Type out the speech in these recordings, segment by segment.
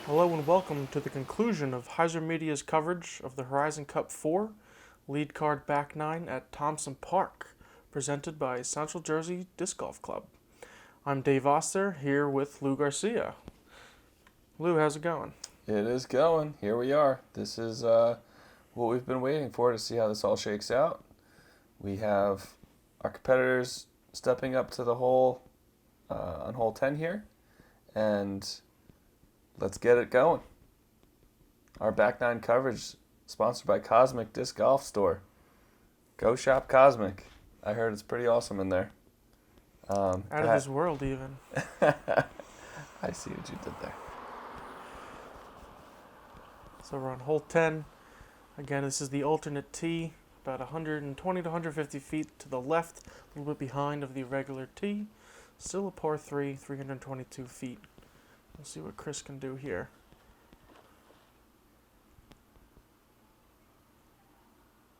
Hello and welcome to the conclusion of HyzerMedia's coverage of the Horizon Cup 4 lead card back 9 at Thompson Park, presented by Central Jersey Disc Golf Club. I'm Dave Oster, here with Lou Garcia. Lou, how's it going? It is going. Here we are. This is what we've been waiting for to see how this all shakes out. We have our competitors stepping up to the hole on hole 10 here, and let's get it going. Our back nine coverage sponsored by Cosmic Disc Golf Store. Go shop Cosmic. I heard it's pretty awesome in there. Out of this world, even. I see what you did there. So we're on hole 10. Again, this is the alternate tee, about 120 to 150 feet to the left, a little bit behind of the regular tee. Still a par 3, 322 feet. We'll see what Chris can do here.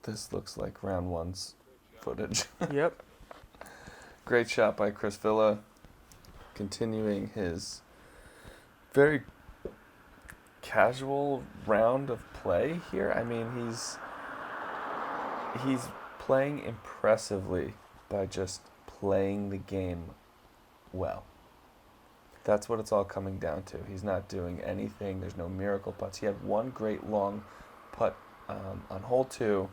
This looks like round one's footage. Yep. Great shot by Chris Villa, continuing his very casual round of play here. I mean, he's playing impressively by just playing the game well. That's what it's all coming down to. He's not doing anything. There's no miracle putts. He had one great long putt on hole 2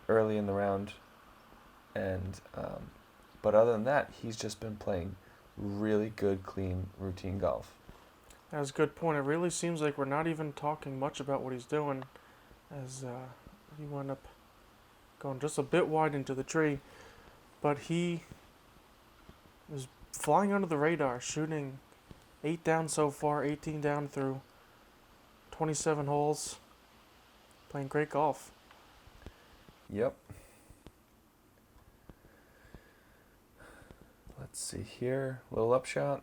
early in the round, and but other than that, he's just been playing really good, clean, routine golf. That's a good point. It really seems like we're not even talking much about what he's doing, as he wound up going just a bit wide into the tree. But he is flying under the radar, shooting 8 down so far, 18 down through 27 holes, playing great golf. Yep. Let's see here. Little upshot.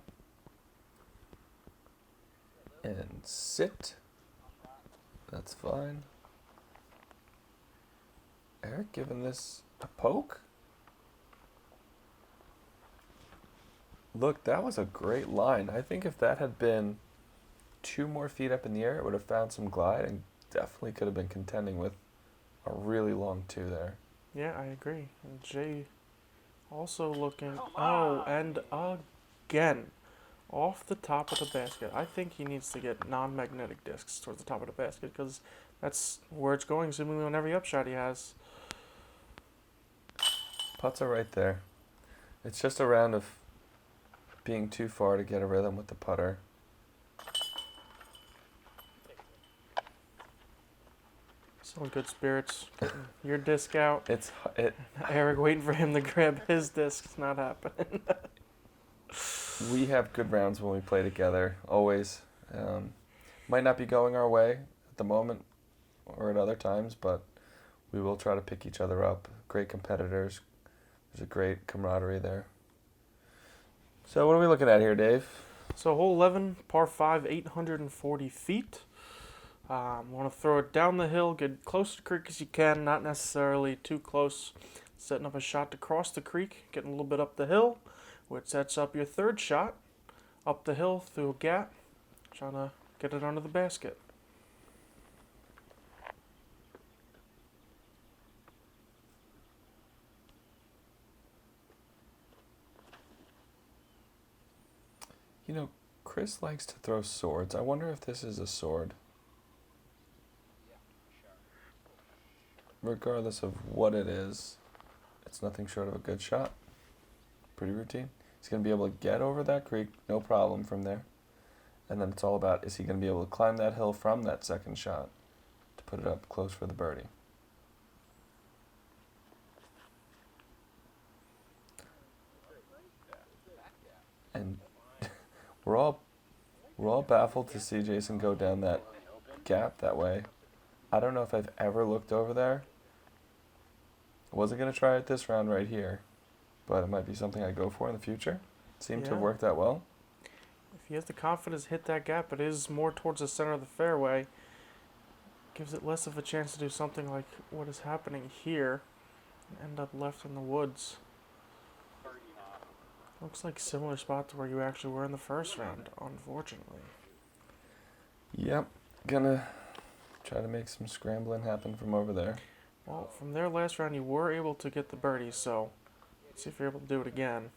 And sit. That's fine. Eric giving this a poke. Look, that was a great line. I think if that had been 2 more feet up in the air, it would have found some glide and definitely could have been contending with a really long 2 there. Yeah, I agree. And Jay also looking. Oh, and again, off the top of the basket. I think he needs to get non-magnetic discs towards the top of the basket because that's where it's going seemingly on every upshot he has. Putts are right there. It's just a round of being too far to get a rhythm with the putter. Still in good spirits. Getting your disc out. It. Eric waiting for him to grab his disc. It's not happening. We have good rounds when we play together, always. Might not be going our way at the moment or at other times, but we will try to pick each other up. Great competitors. There's a great camaraderie there. So what are we looking at here, Dave? So hole 11, par 5, 840 feet. Want to throw it down the hill, get close to the creek as you can, not necessarily too close. Setting up a shot to cross the creek, getting a little bit up the hill, which sets up your third shot up the hill through a gap, trying to get it under the basket. You know, Chris likes to throw swords. I wonder if this is a sword. Regardless of what it is, it's nothing short of a good shot. Pretty routine. He's going to be able to get over that creek, no problem from there. And then it's all about, is he going to be able to climb that hill from that second shot to put it up close for the birdie. And we're all baffled to see Jason go down that gap that way. I don't know if I've ever looked over there. I wasn't going to try it this round right here, but it might be something I go for in the future. Seemed to have worked out well. If he has the confidence to hit that gap, it is more towards the center of the fairway. Gives it less of a chance to do something like what is happening here and end up left in the woods. Looks like similar spot to where you actually were in the first round, unfortunately. Yep. Gonna try to make some scrambling happen from over there. Well, from their last round, you were able to get the birdie, so let's see if you're able to do it again.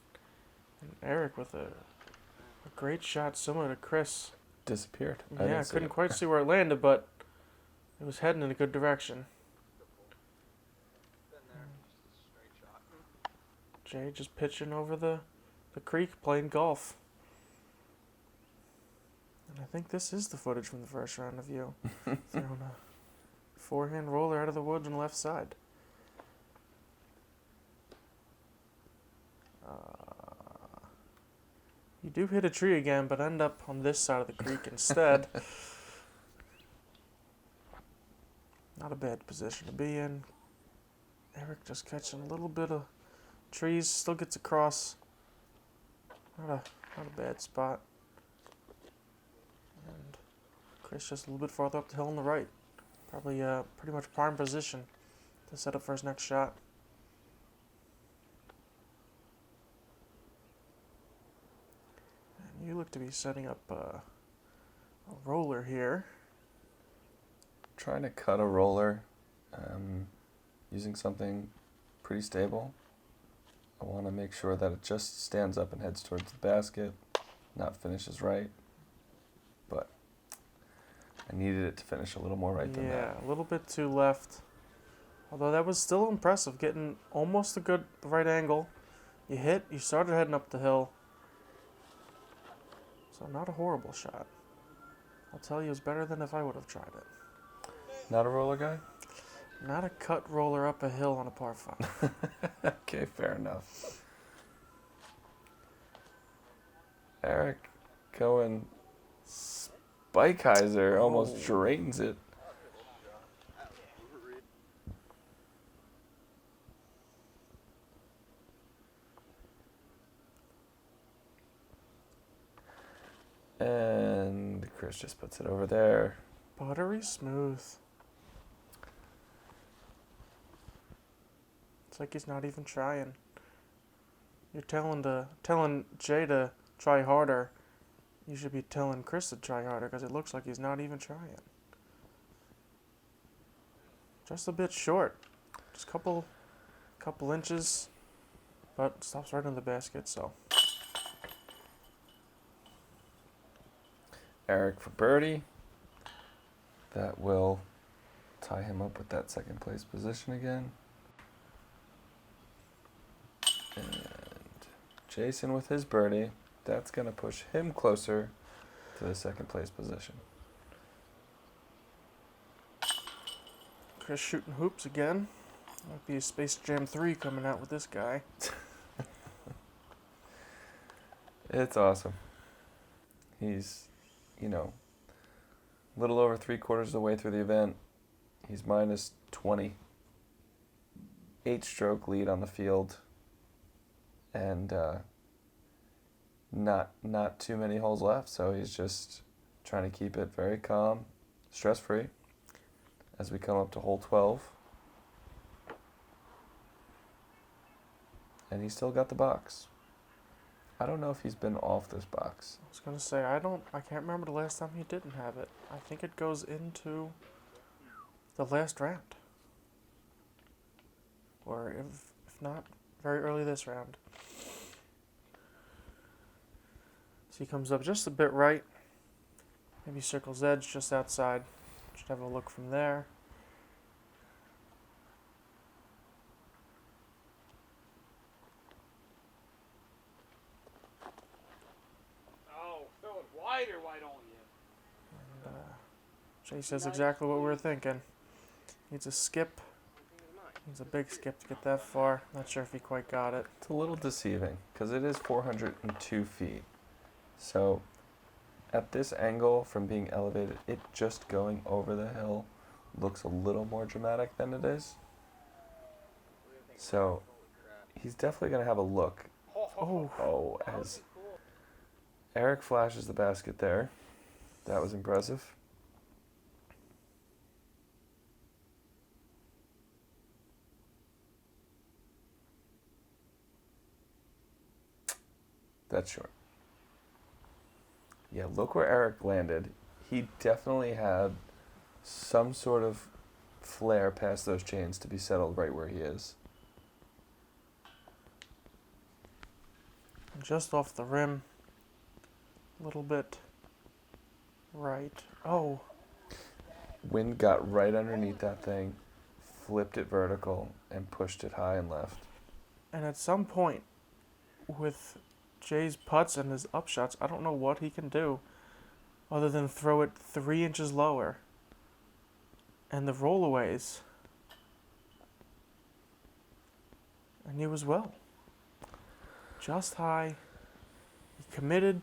And Eric with a great shot, similar to Chris. Disappeared. Yeah, I couldn't quite see where it landed, but it was heading in a good direction. Jay just pitching over the creek, playing golf. And I think this is the footage from the first round of you. Throwing a forehand roller out of the woods on the left side. You do hit a tree again, but end up on this side of the creek instead. Not a bad position to be in. Eric just catching a little bit of trees, still gets across. Not a bad spot. And Chris just a little bit farther up the hill on the right. Probably pretty much prime position to set up for his next shot. And you look to be setting up a roller here. Trying to cut a roller using something pretty stable. I want to make sure that it just stands up and heads towards the basket, not finishes right. But I needed it to finish a little more right than that. Yeah, a little bit too left. Although that was still impressive, getting almost a good right angle. You hit, you started heading up the hill. So not a horrible shot. I'll tell you, it was better than if I would have tried it. Not a roller guy? Not a cut roller up a hill on a par 5. Okay, fair enough. Eric going spike hyzer, almost drains it. And Chris just puts it over there. Buttery smooth. It's like he's not even trying. You're telling Jay to try harder. You should be telling Chris to try harder because it looks like he's not even trying. Just a bit short. Just couple inches, but stops right in the basket, so. Eric for birdie. That will tie him up with that second place position again. And Jason with his birdie. That's going to push him closer to the second place position. Chris shooting hoops again. Might be a Space Jam 3 coming out with this guy. It's awesome. He's, a little over 3/4 of the way through the event. He's minus 20. 8-stroke lead on the field. And not too many holes left, so he's just trying to keep it very calm, stress-free as we come up to hole 12. And he's still got the box. I don't know if he's been off this box. I was gonna say I can't remember the last time he didn't have it. I think it goes into the last round. Or if not, very early this round. So he comes up just a bit right. Maybe circles edge just outside. Should have a look from there. Oh, throw it wider, why don't you? And Jay says exactly what we were thinking. Needs a skip. Needs a big skip to get that far. Not sure if he quite got it. It's a little deceiving because it is 402 feet. So at this angle from being elevated, it just going over the hill looks a little more dramatic than it is. So he's definitely going to have a look. Oh, as Eric flashes the basket there. That was impressive. That's short. Yeah, look where Eric landed. He definitely had some sort of flare past those chains to be settled right where he is. Just off the rim. A little bit right. Oh, Wind got right underneath that thing, flipped it vertical, and pushed it high and left. and at some point with Jay's putts and his upshots, I don't know what he can do other than throw it 3 inches lower. And the rollaways. And he was well. Just high. He committed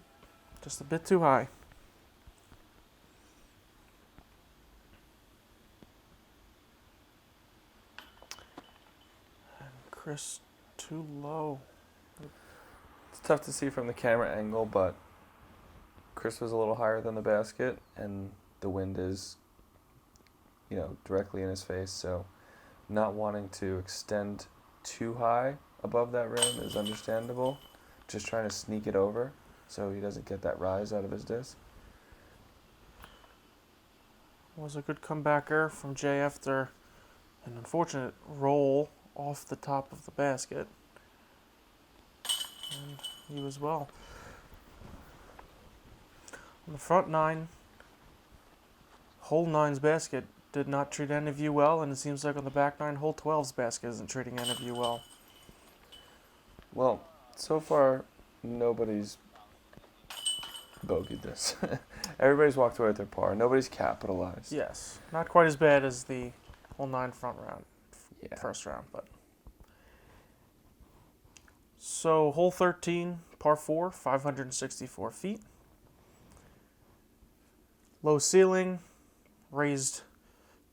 just a bit too high. And Chris too low. It's tough to see from the camera angle, but Chris was a little higher than the basket, and the wind is, directly in his face, so not wanting to extend too high above that rim is understandable. Just trying to sneak it over so he doesn't get that rise out of his disc. Was a good comebacker from Jay after an unfortunate roll off the top of the basket. And he was well. On the front 9, hole 9's basket did not treat any of you well, and it seems like on the back 9, hole 12's basket isn't treating any of you well. Well, so far, nobody's bogeyed this. Everybody's walked away with their par. Nobody's capitalized. Yes, not quite as bad as the hole 9 front round, Yeah. first round, but. So hole 13, par 4, 564 feet. Low ceiling, raised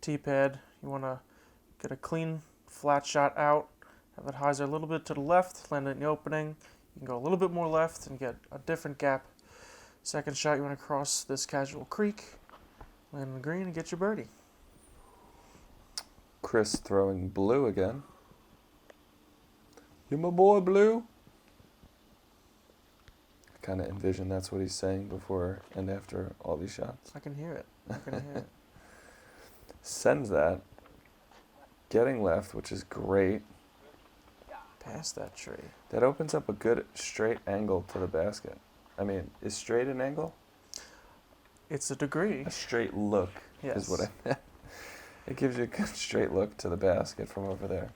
tee pad. You want to get a clean, flat shot out. Have that hyzer a little bit to the left, land it in the opening. You can go a little bit more left and get a different gap. Second shot, you want to cross this casual creek, land on the green, and get your birdie. Chris throwing blue again. You my boy, Blue? I kind of envision that's what he's saying before and after all these shots. I can hear it. I can hear it. Sends that. Getting left, which is great. Past that tree. That opens up a good straight angle to the basket. I mean, is straight an angle? It's a degree. A straight look Yes. is what I meant. It gives you a good straight look to the basket from over there.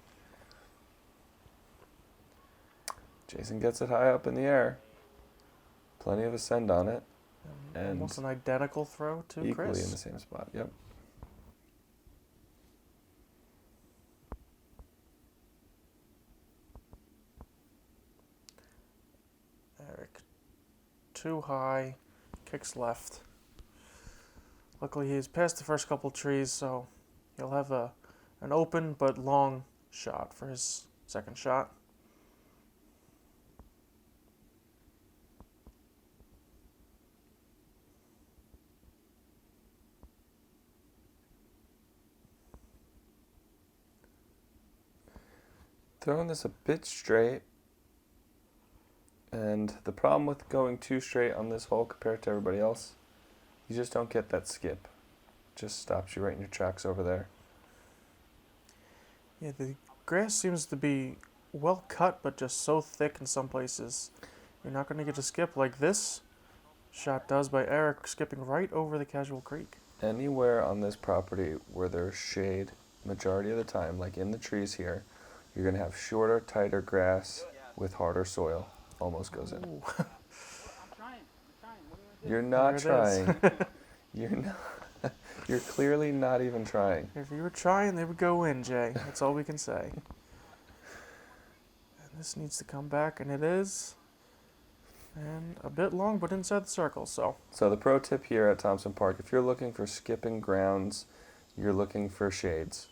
Jason gets it high up in the air. Plenty of ascend on it. And almost an identical throw to Equally Chris. in the same spot, yep. Eric, too high, kicks left. Luckily, he's past the first couple trees, so he'll have an open but long shot for his second shot. Throwing this a bit straight. And the problem with going too straight on this hole compared to everybody else, you just don't get that skip. Just stops you right in your tracks over there. Yeah, the grass seems to be well cut, but just so thick in some places. You're not going to get a skip like this shot does by Eric, skipping right over the casual creek. Anywhere on this property where there's shade, majority of the time, like in the trees here, you're going to have shorter, tighter grass with harder soil. Almost goes in. Ooh. I'm trying. What do you You're not There it is. trying. You're not. You're clearly not even trying. If you were trying, they would go in, Jay. That's all we can say. And this needs to come back, and it is. And a bit long, but inside the circle, so. So the pro tip here at Thompson Park, if you're looking for skipping grounds, you're looking for shades.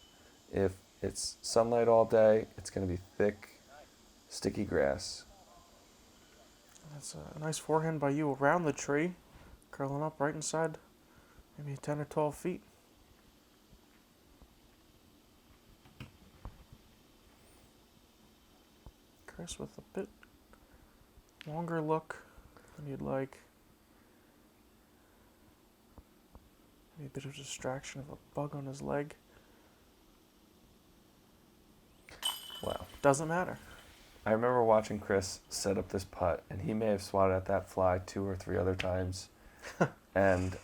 If it's sunlight all day, it's going to be thick, sticky grass. That's a nice forehand by you around the tree, curling up right inside, maybe 10 or 12 feet. Chris with a bit longer look than you'd like. Maybe a bit of distraction of a bug on his leg. Wow. Doesn't matter. I remember watching Chris set up this putt, and he may have swatted at that fly 2 or 3 other times. And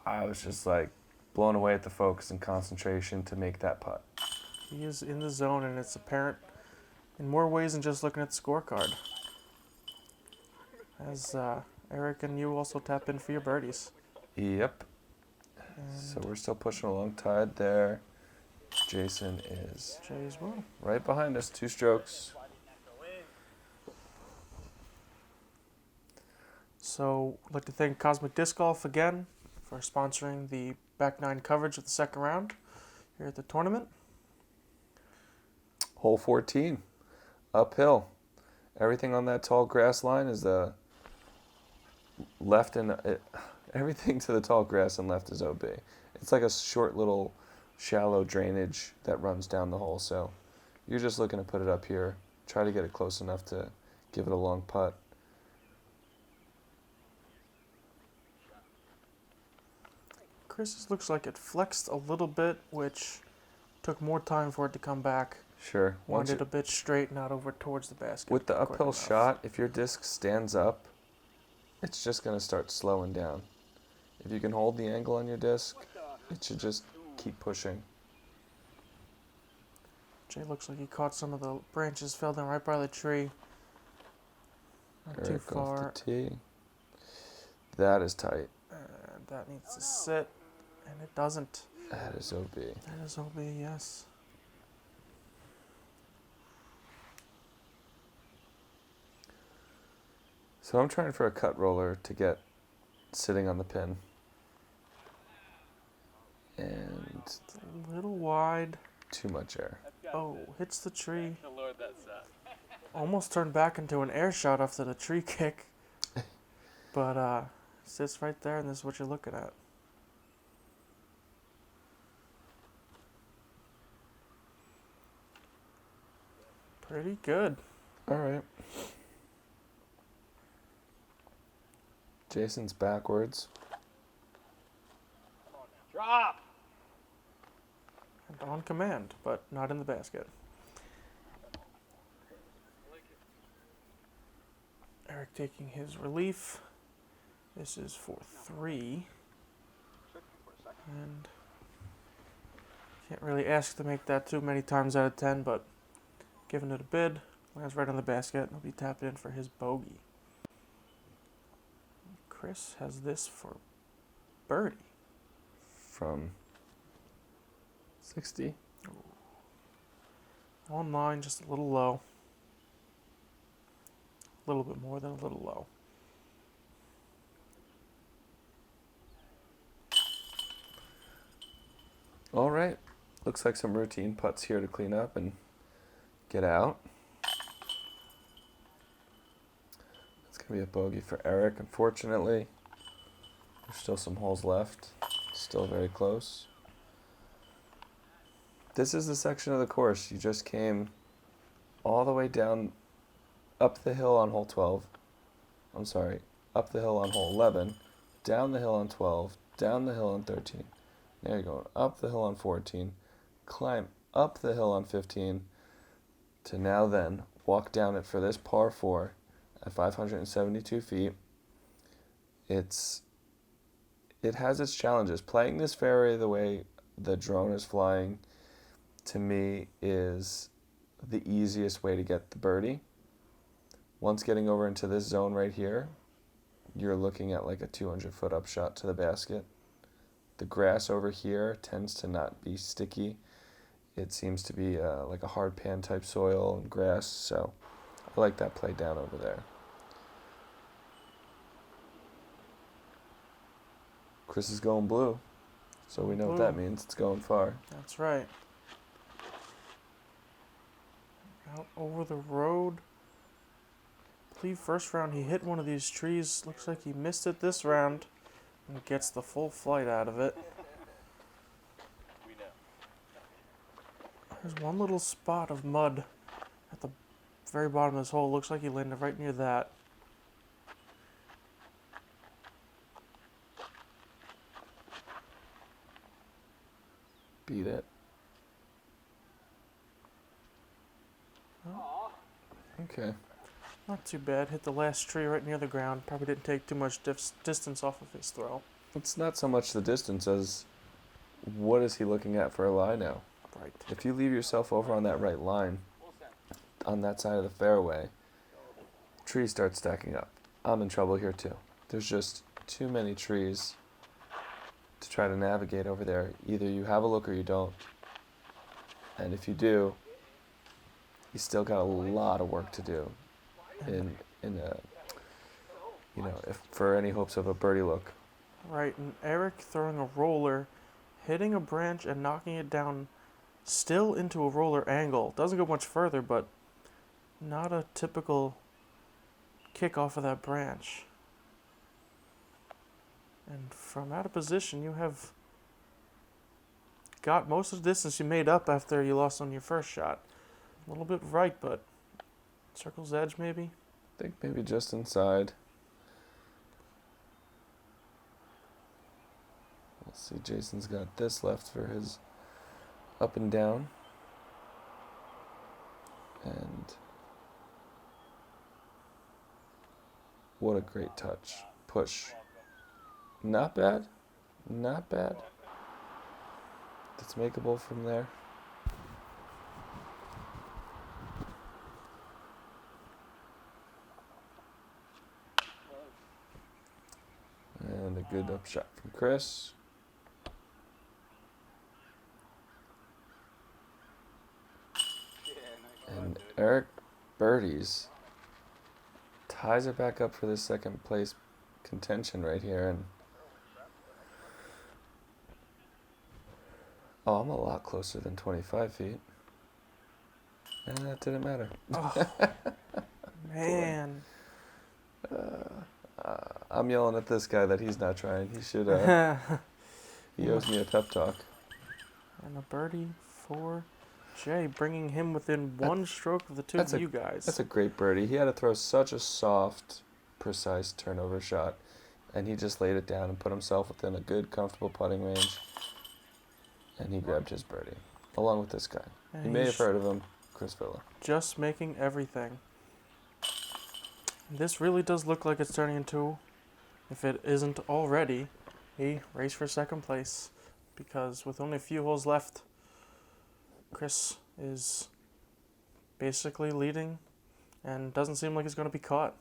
I was just like blown away at the focus and concentration to make that putt. He is in the zone, and it's apparent in more ways than just looking at the scorecard. As Eric and you also tap in for your birdies. Yep. And So we're still pushing along tied there. Jason is Jay as well. right behind us, 2 strokes. So I'd like to thank Cosmic Disc Golf again for sponsoring the back 9 coverage of the second round here at the tournament. Hole 14, uphill. Everything on that tall grass line is left and everything to the tall grass and left is OB. It's like a short little shallow drainage that runs down the hole. So you're just looking to put it up here, try to get it close enough to give it a long putt. Chris's looks like it flexed a little bit, which took more time for it to come back. Sure. Wanted a bit straight, not over towards the basket. With the quick uphill enough. shot, if your disc stands up, it's just going to start slowing down. If you can hold the angle on your disc, it should just keep pushing. Jay looks like he caught some of the branches, fell down right by the tree. Not too Eric far. off the tee. That is tight. And that needs to sit, and it doesn't. That is OB. That is OB, yes. So I'm trying for a cut roller to get sitting on the pin. And It's a little wide. too much air. Oh, hits the tree. The Lord, that's Almost turned back into an air shot after the tree kick. But sits right there, and this is what you're looking at. Pretty good. All right. Jason's backwards. drop. And on command, but not in the basket. Eric taking his relief. This is for 3. And can't really ask to make that too many times out of 10, but giving it a bid. Lands right on the basket. He'll be tapping in for his bogey. Chris has this for birdie. From 60. Online, just a little low. A little bit more than a little low. All right. Looks like some routine putts here to clean up and get out. It's going to be a bogey for Eric, unfortunately. There's still some holes left. Still very close. This is the section of the course. You just came all the way down, up the hill on hole 12. I'm sorry, up the hill on hole 11, down the hill on 12, down the hill on 13. Now you're going up the hill on 14, climb up the hill on 15, to now then walk down it for this par 4 at 572 feet. It has its challenges. Playing this fairway the way the drone is flying, to me, is the easiest way to get the birdie. Once getting over into this zone right here, you're looking at like a 200-foot upshot to the basket. The grass over here tends to not be sticky. It seems to be like a hard pan type soil and grass, so I like that play down over there. Chris is going blue, so we know what that means. It's going far. That's right. Out over the road. I believe first round he hit one of these trees. Looks like he missed it this round. And gets the full flight out of it. We know. There's one little spot of mud at the very bottom of this hole. Looks like he landed right near that. beat it. Aw. Okay. Not too bad. Hit the last tree right near the ground. Probably didn't take too much distance off of his throw. It's not so much the distance as what is he looking at for a lie now. Right. If you leave yourself over on that right line, on that side of the fairway, trees start stacking up. I'm in trouble here too. There's just too many trees to try to navigate over there. Either you have a look or you don't. And if you do, you still got a lot of work to do in a, if for any hopes of a birdie look. Right, and Eric throwing a roller, hitting a branch and knocking it down still into a roller angle. Doesn't go much further, but not a typical kick off of that branch. And from out of position, you have got most of the distance you made up after you lost on your first shot. A little bit right, but circle's edge maybe? I think maybe just inside. Let's see, Jason's got this left for his up and down. And what a great touch. Push. Not bad. Not bad. That's makeable from there. And a good up shot from Chris. And Eric birdies, ties it back up for the second place contention right here. And oh, I'm a lot closer than 25 feet. And that didn't matter. Oh, man. I'm yelling at this guy that he's not trying. He should, he owes me a pep talk. And a birdie for Jay, bringing him within one stroke of the two of you guys. That's a great birdie. He had to throw such a soft, precise turnover shot, and he just laid it down and put himself within a good, comfortable putting range, and he grabbed his birdie, along with this guy. And You may have heard of him, Chris Villa. Just making everything. This really does look like it's turning into, if it isn't already, a race for second place. Because with only a few holes left, Chris is basically leading and doesn't seem like he's going to be caught.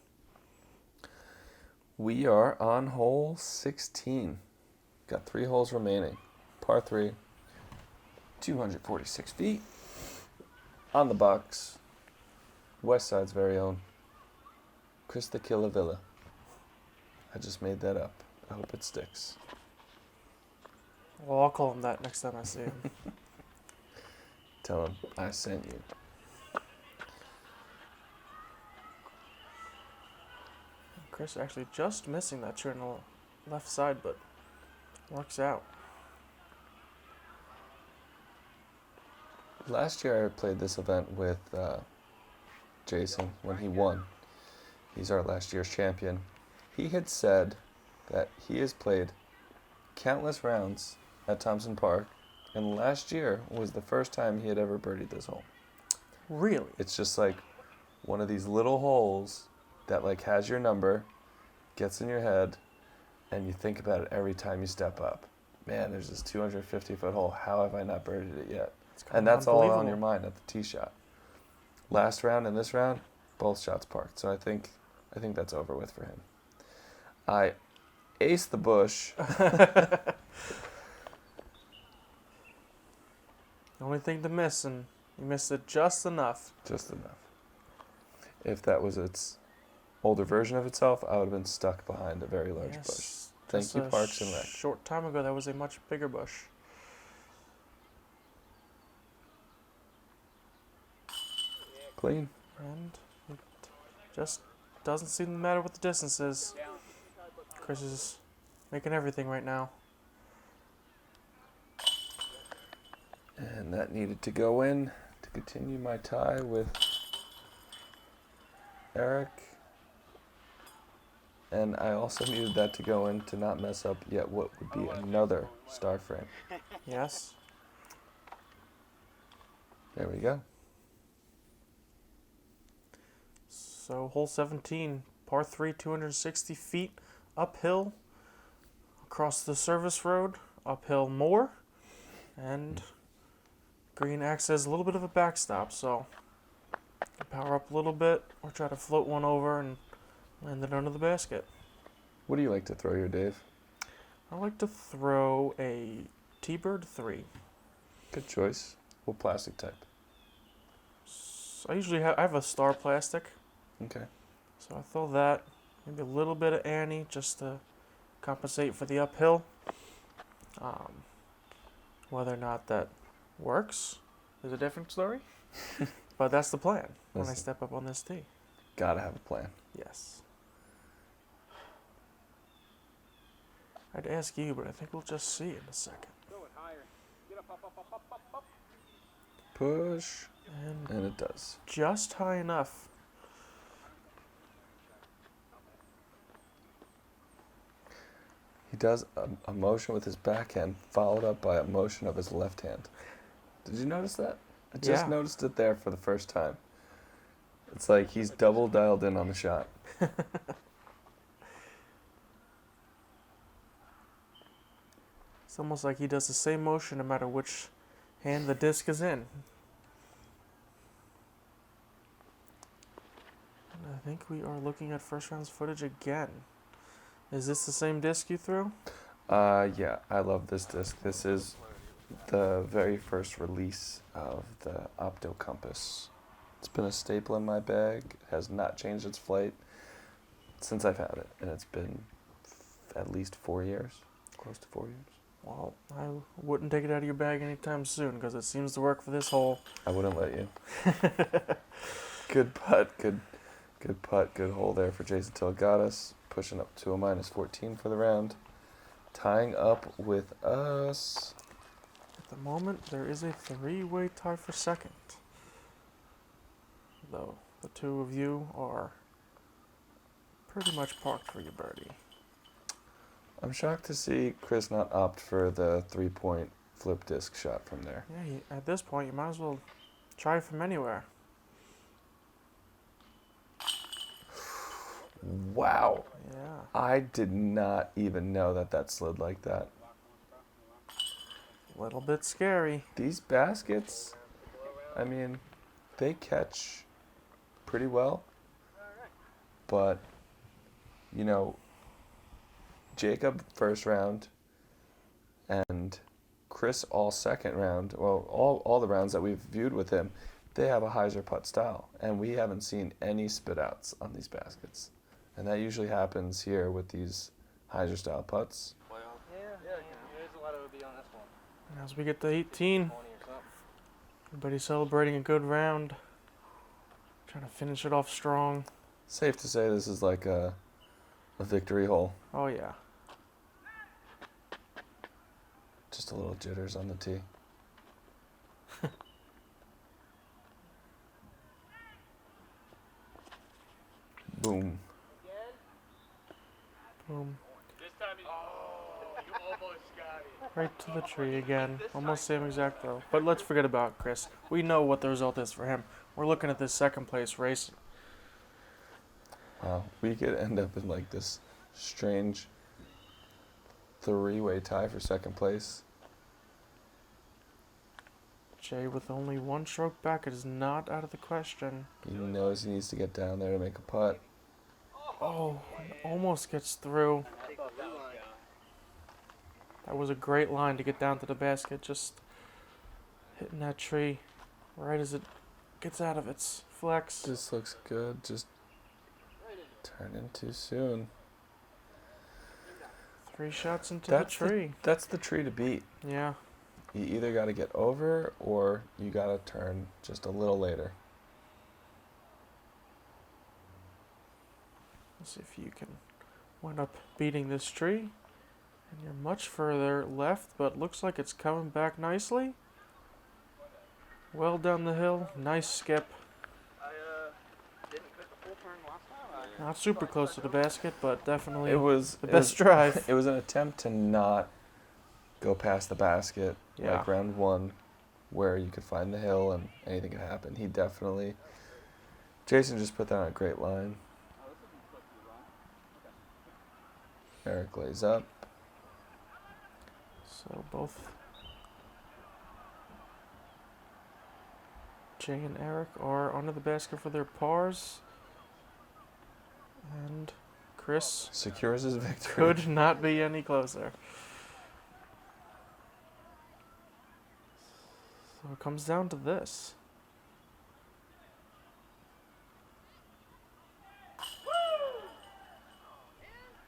We are on hole 16. Got 3 holes remaining. Par 3, 246 feet. On the box, West Side's very own Chris the Killer Villa. I just made that up. I hope it sticks. Well, I'll call him that next time I see him. Tell him I sent you. Chris actually just missing that tree on the left side, but works out. Last year I played this event with Jason when he won. He's our last year's champion. He had said that he has played countless rounds at Thompson Park, and last year was the first time he had ever birdied this hole. Really? It's just like one of these little holes that like has your number, gets in your head, and you think about it every time you step up. Man, there's this 250-foot hole. How have I not birdied it yet? And that's all on your mind at the tee shot. Last round and this round, both shots parked. So I think that's over with for him. I aced the bush. The only thing to miss, and you missed it just enough. Just enough. If that was its older version of itself, I would have been stuck behind a very large bush. Thank you, Parks and Rec. Short time ago, that was a much bigger bush. Clean. And it just doesn't seem to matter what the distance is. Chris is making everything right now. And that needed to go in to continue my tie with Eric. And I also needed that to go in to not mess up yet what would be another star frame. Yes. There we go. So hole 17, par 3, 260 feet uphill across the service road, uphill more, and green acts as a little bit of a backstop. So power up a little bit or try to float one over and land it under the basket. What do you like to throw here, Dave? I like to throw a T-Bird 3. Good choice. What plastic type? I usually have a star plastic, Okay. so I throw that, maybe a little bit of Annie just to compensate for the uphill. Whether or not that works is a different story, but that's the plan when I Listen. step up on this tee. Gotta have a plan. Yes. I'd ask you, but I think we'll just see in a second. Throw it higher. Get up, up, up, up, up, up, up. Push. And And it does. just high enough. He does a motion with his backhand followed up by a motion of his left hand. Did you notice that? I just Yeah. noticed it there for the first time. It's like he's double dialed in on the shot. It's almost like he does the same motion no matter which hand the disc is in. And I think we are looking at first round's footage again. Is this the same disc you threw? Yeah, I love this disc. This is the very first release of the Opto Compass. It's been a staple in my bag, has not changed its flight since I've had it, and it's been at least 4 years, close to 4 years. Well, I wouldn't take it out of your bag anytime soon because it seems to work for this hole. I wouldn't let you. Good putt, good putt, good hole there for Jason Tiligadas, pushing up to a -14 for the round, tying up with us. At the moment, there is a three-way tie for second. Though the two of you are pretty much parked for your birdie. I'm shocked to see Chris not opt for the 3-point flip disc shot from there. Yeah, at this point, you might as well try from anywhere. Wow. Yeah. I did not even know that slid like that. A little bit scary. These baskets, I mean, they catch pretty well. But, you know, Jacob first round and Chris all second round, well, all the rounds that we've viewed with him, they have a hyzer putt style. And we haven't seen any spit outs on these baskets. And that usually happens here with these hyzer style putts. There's a lot of OB on this one. And as we get to 18, 20 or something. everybody's celebrating a good round. Trying to finish it off strong. Safe to say this is like a victory hole. Oh, yeah. Just a little jitters on the tee. Boom. Boom. This time you almost got it. Right to the tree again. Almost same exact throw. But let's forget about Chris. We know what the result is for him. We're looking at this second place race. Wow, we could end up in like this strange three-way tie for second place. Jay with only one stroke back. It is not out of the question. He knows he needs to get down there to make a putt. Oh, almost gets through. That was a great line to get down to the basket. Just hitting that tree right as it gets out of its flex. This looks good. Just turn in too soon. 3 shots into That's the tree. That's the tree to beat. Yeah. You either got to get over or you got to turn just a little later. Let's see if you can wind up beating this tree. And you're much further left, but looks like it's coming back nicely. Well down the hill. Nice skip. I didn't put the full turn last time. Not super close to the basket, but definitely It was the best drive. It was an attempt to not go past the basket Yeah. like round one, where you could find the hill and anything could happen. He definitely, Jason just put that on a great line. Eric lays up. So both Jay and Eric are under the basket for their pars. And Chris Secures his victory. could not be any closer. So it comes down to this.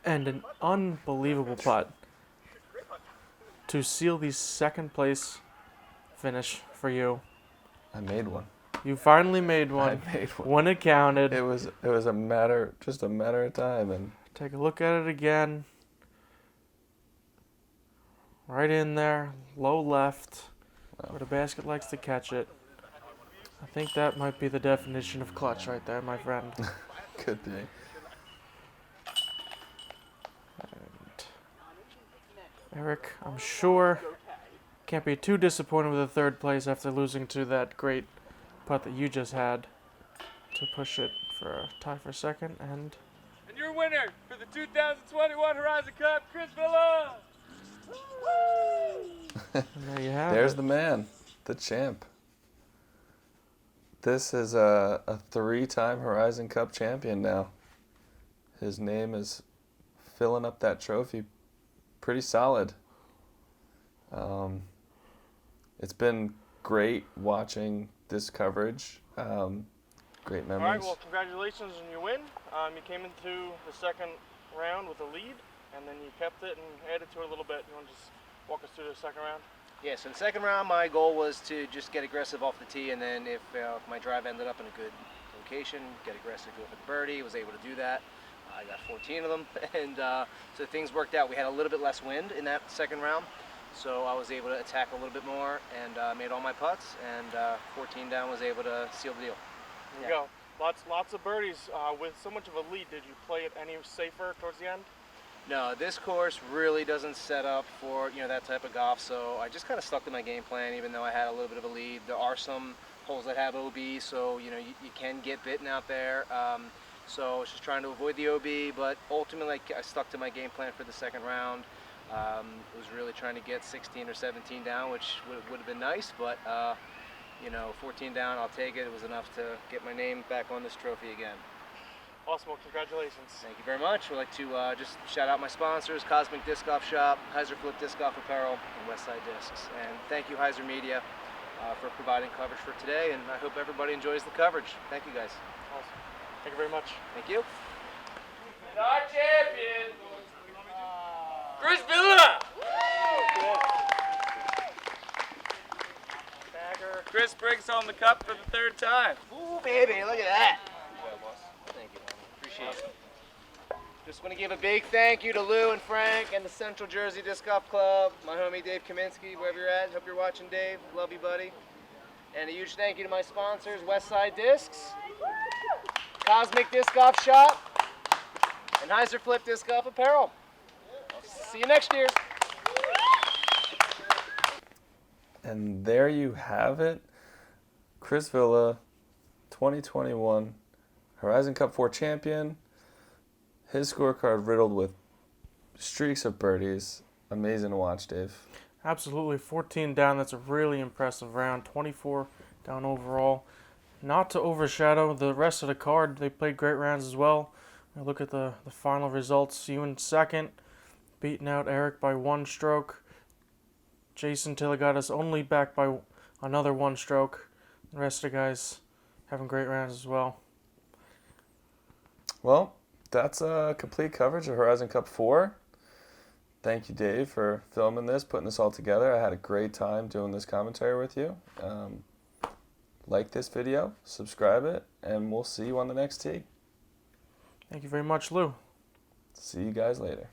And an unbelievable putt to seal the second place finish for you. I made one. You finally made one. I made one. When it counted. It was a matter of time, and Take a look at it again. Right in there, low left, where the basket likes to catch it. I think that might be the definition of clutch right there, my friend. could be. And Eric, I'm sure, can't be too disappointed with the third place after losing to that great putt that you just had to push it for a tie for second. And your winner for the 2021 Horizon Cup, Chris Villa. there you have There's it. the man, the champ. This is a 3-time Horizon Cup champion now. His name is filling up that trophy pretty solid. It's been great watching this coverage. Great memories. All right, well, congratulations on your win. You came into the second round with a lead, and then you kept it and added to it a little bit. You want to just walk us through the second round? Yeah, so in the second round, my goal was to just get aggressive off the tee, and then if my drive ended up in a good location, get aggressive, go for the birdie. Was able to do that. I got 14 of them, and so things worked out. We had a little bit less wind in that second round, so I was able to attack a little bit more and made all my putts, and 14 down was able to seal the deal. There you go. Lots of birdies. With so much of a lead, did you play it any safer towards the end? No, this course really doesn't set up for that type of golf, so I just kind of stuck to my game plan, even though I had a little bit of a lead. There are some holes that have OB, so you can get bitten out there. So I was just trying to avoid the OB, but ultimately I stuck to my game plan for the second round. Was really trying to get 16 or 17 down, which would have been nice, but 14 down, I'll take it. It was enough to get my name back on this trophy again. Awesome. Well, congratulations. Thank you very much. We'd like to just shout out my sponsors, Cosmic Disc Golf Shop, HyzerFlip Disc Golf Apparel, and Westside Discs. And thank you, HyzerMedia, for providing coverage for today, and I hope everybody enjoys the coverage. Thank you, guys. Awesome. Thank you very much. Thank you. And our champion, Chris Villa. Chris brings home the cup for the third time. Ooh, baby, look at that. Thank you, appreciate it. Just want to give a big thank you to Lou and Frank and the Central Jersey Disc Golf Club, my homie Dave Kaminsky, wherever you're at. Hope you're watching, Dave. Love you, buddy. And a huge thank you to my sponsors, Westside Discs, Cosmic Disc Golf Shop, and HyzerFlip Disc Golf Apparel. See you next year. And there you have it. Chris Villa, 2021 Horizon Cup 4 champion. His scorecard riddled with streaks of birdies. Amazing to watch, Dave. Absolutely, 14 down. That's a really impressive round. 24 down overall. Not to overshadow the rest of the card, they played great rounds as well. Look at the final results. You in second, beating out Eric by 1 stroke. Jason Tiligadas only back by another 1 stroke. The rest of the guys having great rounds as well. Well, that's a complete coverage of Horizon Cup 4. Thank you, Dave, for filming this, putting this all together. I had a great time doing this commentary with you. Like this video, subscribe it, and we'll see you on the next tee. Thank you very much, Lou. See you guys later.